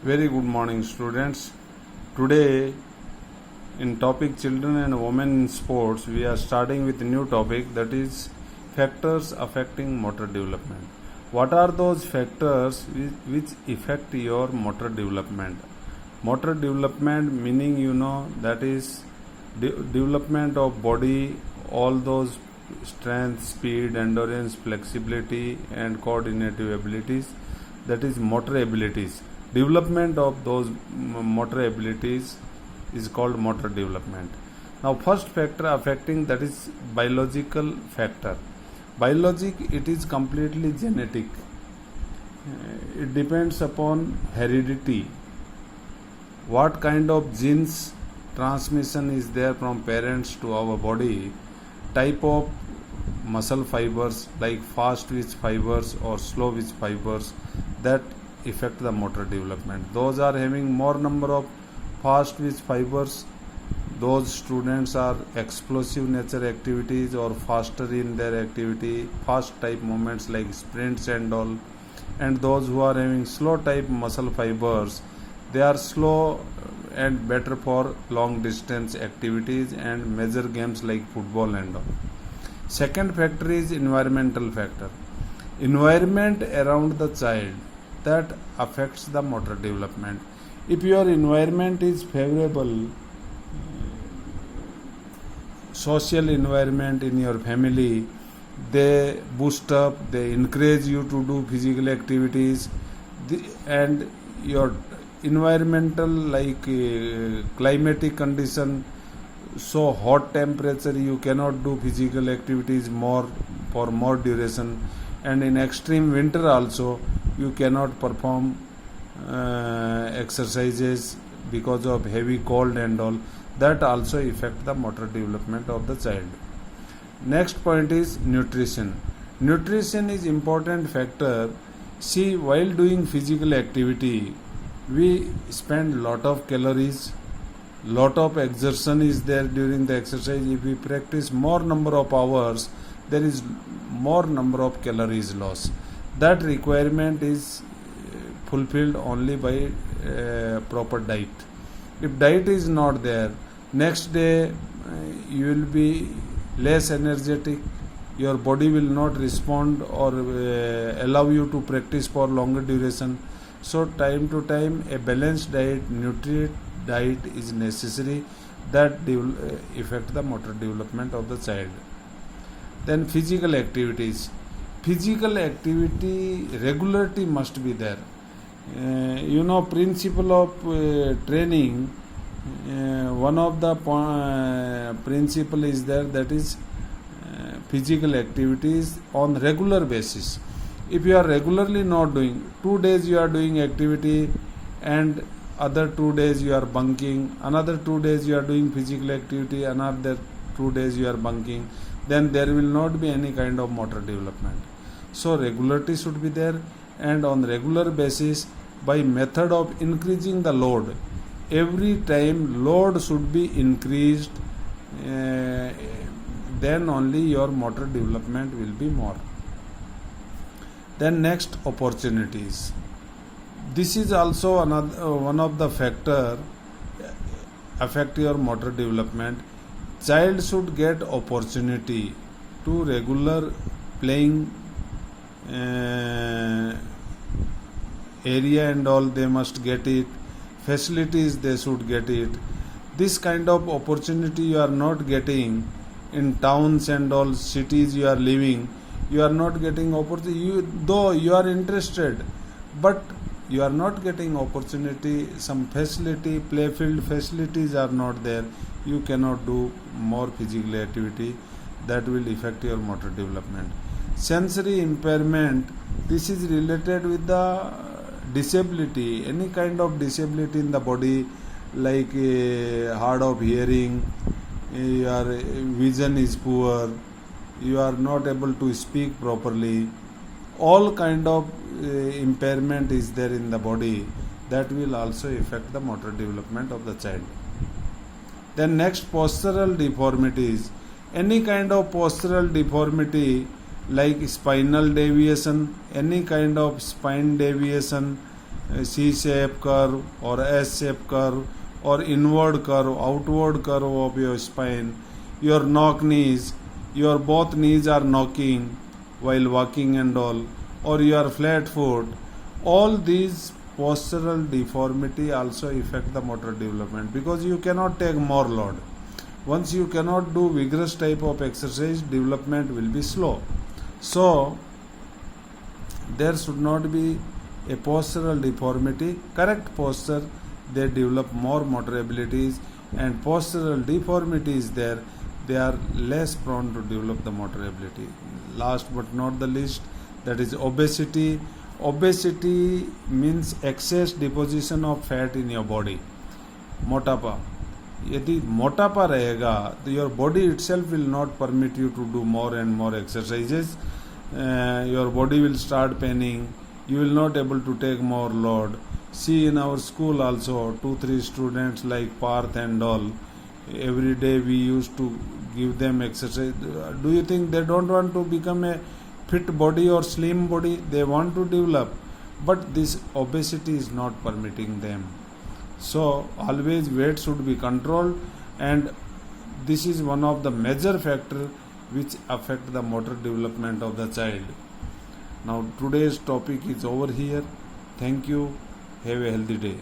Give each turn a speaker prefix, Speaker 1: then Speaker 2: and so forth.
Speaker 1: Very good morning, students. Today, in topic children and women in sports, we are starting with a new topic, that is factors affecting motor development. What are those factors which affect your motor development? Motor development meaning that is development of body, all those strength, speed, endurance, flexibility, and coordinative abilities, that is motor abilities. Development of those motor abilities is called motor development. Now, first factor affecting, that is biological factor. Biologic, it is completely genetic. It depends upon heredity. What kind of genes transmission is there from parents to our body, type of muscle fibers like fast twitch fibers or slow twitch fibers, that affect the motor development. Those are having more number of fast twitch fibers, those students are explosive nature activities or faster in their activity, fast type movements like sprints and all. And those who are having slow type muscle fibers, they are slow and better for long distance activities and major games like football and all. Second factor is environmental factor. Environment around the child, that affects the motor development. If your environment is favorable, social environment in your family, they boost up, they encourage you to do physical activities, and your environmental like climatic condition, so hot temperature you cannot do physical activities for more duration, and in extreme winter also you cannot perform exercises because of heavy cold and all. That also affect the motor development of the child. Next point is nutrition. Nutrition is important factor. See, while doing physical activity, we spend lot of calories, lot of exertion is there during the exercise. If we practice more number of hours, there is more number of calories loss. That requirement is fulfilled only by proper diet. If diet is not there, next day you will be less energetic, your body will not respond or allow you to practice for longer duration. So time to time a balanced diet, nutrient diet is necessary, that affect the motor development of the child. Then physical activities. Physical activity regularity must be there. Principle of training, one of the principle is there, that is physical activities on regular basis. If you are regularly not doing, 2 days you are doing activity and other 2 days you are bunking, another 2 days you are doing physical activity, another 2 days you are bunking, then there will not be any kind of motor development. So regularity should be there, and on regular basis by method of increasing the load. Every time load should be increased, then only your motor development will be more. Then next, opportunities. This is also another one of the factor affect your motor development. Child should get opportunity to regular playing area and all, they must get it. Facilities they should get it. This kind of opportunity you are not getting in towns and all cities you are living. You are not getting opportunity, though you are interested, but you are not getting opportunity. Some facility, playfield facilities are not there, you cannot do more physical activity, that will affect your motor development. Sensory impairment, this is related with the disability, any kind of disability in the body, like hard of hearing, your vision is poor, you are not able to speak properly, all kind of impairment is there in the body, that will also affect the motor development of the child. Then next, postural deformities. Any kind of postural deformity like spinal deviation, any kind of spine deviation, C-shape curve or S-shape curve or inward curve, outward curve of your spine, your knock knees, your both knees are knocking while walking and all, or your flat foot, all these postural deformity also affect the motor development because you cannot take more load. Once you cannot do vigorous type of exercise, development will be slow. So there should not be a postural deformity. Correct posture, they develop more motor abilities, and postural deformity is there, they are less prone to develop the motor ability. Last but not the least, that is obesity. Obesity means excess deposition of fat in your body. मोटापा, यदि मोटापा रहेगा तो your body itself will not permit you to do more and more exercises. Your body will start paining, you will not able to take more load. See, in our school also 2-3 students like Parth and all, every day we used to give them exercise. Do you think they don't want to become a fit body or slim body? They want to develop, but this obesity is not permitting them. So always weight should be controlled, and this is one of the major factor which affect the motor development of the child. Now today's topic is over here. Thank you. Have a healthy day.